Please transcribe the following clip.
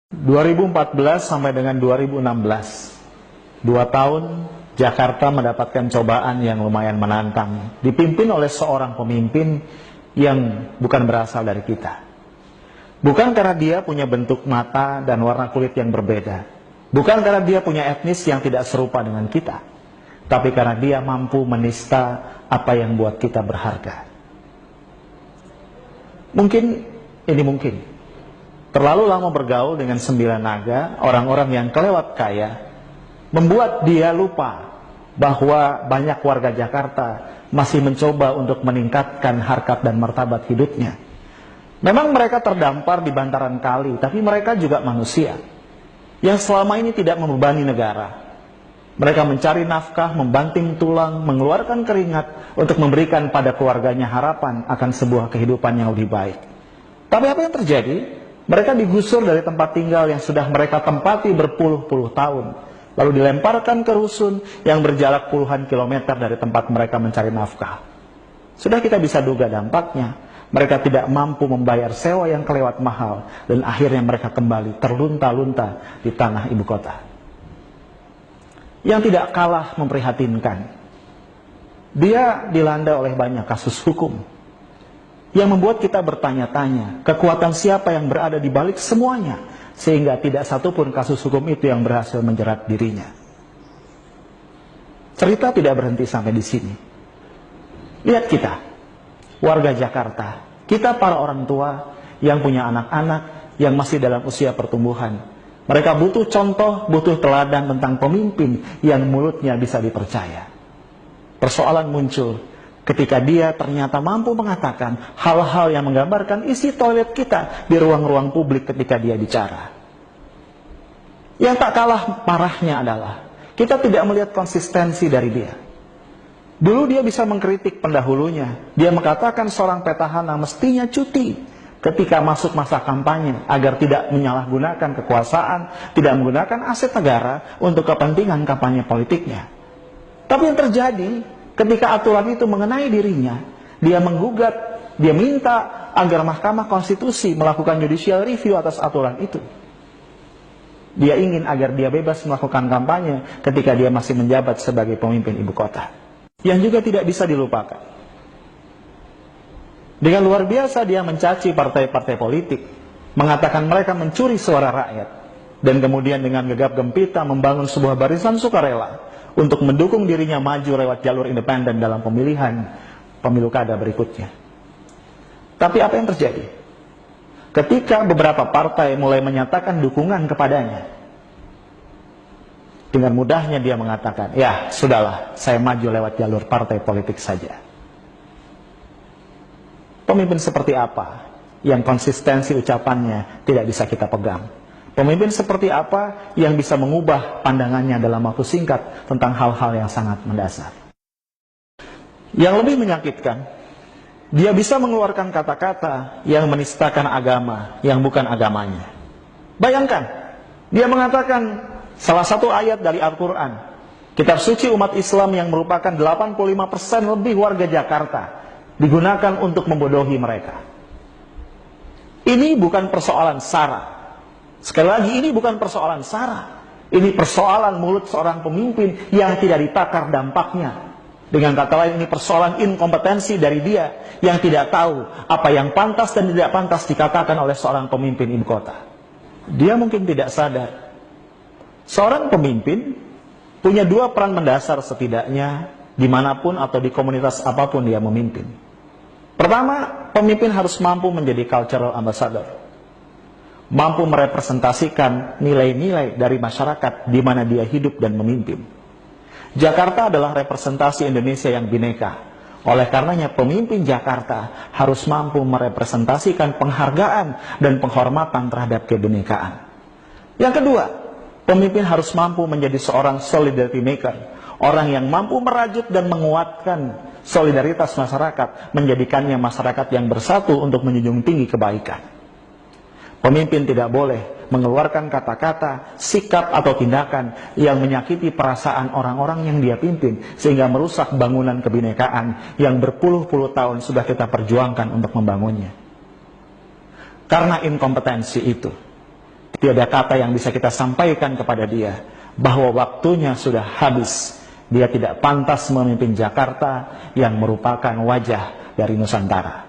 2014 sampai dengan 2016, 2 tahun Jakarta mendapatkan cobaan yang lumayan menantang, dipimpin oleh seorang pemimpin yang bukan berasal dari kita. Bukan karena dia punya bentuk mata dan warna kulit yang berbeda, bukan karena dia punya etnis yang tidak serupa dengan kita, tapi karena dia mampu menista apa yang buat kita berharga. Mungkin terlalu lama bergaul dengan 9 naga, orang-orang yang kelewat kaya, membuat dia lupa bahwa banyak warga Jakarta masih mencoba untuk meningkatkan harkat dan martabat hidupnya. Memang mereka terdampar di bantaran kali, tapi mereka juga manusia yang selama ini tidak membebani negara. Mereka mencari nafkah, membanting tulang, mengeluarkan keringat untuk memberikan pada keluarganya harapan akan sebuah kehidupan yang lebih baik. Tapi apa yang terjadi? Mereka digusur dari tempat tinggal yang sudah mereka tempati berpuluh-puluh tahun, lalu dilemparkan ke rusun yang berjarak puluhan kilometer dari tempat mereka mencari nafkah. Sudah kita bisa duga dampaknya. Mereka tidak mampu membayar sewa yang kelewat mahal, dan akhirnya mereka kembali terlunta-lunta di tanah ibu kota. Yang tidak kalah memprihatinkan, dia dilanda oleh banyak kasus hukum yang membuat kita bertanya-tanya kekuatan siapa yang berada di balik semuanya, sehingga tidak satupun kasus hukum itu yang berhasil menjerat dirinya. Cerita tidak berhenti sampai di sini. Lihat kita, warga Jakarta, kita para orang tua yang punya anak-anak yang masih dalam usia pertumbuhan. Mereka butuh contoh, butuh teladan tentang pemimpin yang mulutnya bisa dipercaya. Persoalan muncul ketika dia ternyata mampu mengatakan hal-hal yang menggambarkan isi toilet kita di ruang-ruang publik ketika dia bicara. Yang tak kalah parahnya adalah kita tidak melihat konsistensi dari dia. Dulu dia bisa mengkritik pendahulunya. Dia mengatakan seorang petahana mestinya cuti ketika masuk masa kampanye agar tidak menyalahgunakan kekuasaan, tidak menggunakan aset negara untuk kepentingan kampanye politiknya. Tapi yang terjadi ketika aturan itu mengenai dirinya, dia menggugat, dia minta agar Mahkamah Konstitusi melakukan judicial review atas aturan itu. Dia ingin agar dia bebas melakukan kampanye ketika dia masih menjabat sebagai pemimpin ibu kota. Yang juga tidak bisa dilupakan, dengan luar biasa dia mencaci partai-partai politik, mengatakan mereka mencuri suara rakyat, dan kemudian dengan gegap gempita membangun sebuah barisan sukarela untuk mendukung dirinya maju lewat jalur independen dalam pemilihan pemilu kada berikutnya. Tapi apa yang terjadi? Ketika beberapa partai mulai menyatakan dukungan kepadanya, dengan mudahnya dia mengatakan, ya sudahlah, saya maju lewat jalur partai politik saja. Pemimpin seperti apa yang konsistensi ucapannya tidak bisa kita pegang? Pemimpin seperti apa yang bisa mengubah pandangannya dalam waktu singkat tentang hal-hal yang sangat mendasar? Yang lebih menyakitkan, dia bisa mengeluarkan kata-kata yang menistakan agama yang bukan agamanya. Bayangkan, dia mengatakan salah satu ayat dari Al-Quran, kitab suci umat Islam yang merupakan 85% lebih warga Jakarta, digunakan untuk membodohi mereka. Ini bukan persoalan sara. Sekali lagi, ini bukan persoalan sara. Ini persoalan mulut seorang pemimpin yang tidak ditakar dampaknya. Dengan kata lain, ini persoalan inkompetensi dari dia yang tidak tahu apa yang pantas dan tidak pantas dikatakan oleh seorang pemimpin ibu kota. Dia mungkin tidak sadar, seorang pemimpin punya 2 peran mendasar setidaknya dimanapun atau di komunitas apapun dia memimpin. Pertama, pemimpin harus mampu menjadi cultural ambassador, mampu merepresentasikan nilai-nilai dari masyarakat di mana dia hidup dan memimpin. Jakarta adalah representasi Indonesia yang bineka. Oleh karenanya pemimpin Jakarta harus mampu merepresentasikan penghargaan dan penghormatan terhadap kebinekaan. Yang kedua, pemimpin harus mampu menjadi seorang solidarity maker, orang yang mampu merajut dan menguatkan solidaritas masyarakat, menjadikannya masyarakat yang bersatu untuk menjunjung tinggi kebaikan. Pemimpin tidak boleh mengeluarkan kata-kata, sikap atau tindakan yang menyakiti perasaan orang-orang yang dia pimpin, sehingga merusak bangunan kebinekaan yang berpuluh-puluh tahun sudah kita perjuangkan untuk membangunnya. Karena inkompetensi itu, Tiada kata yang bisa kita sampaikan kepada dia bahwa waktunya sudah habis. Dia tidak pantas memimpin Jakarta yang merupakan wajah dari Nusantara.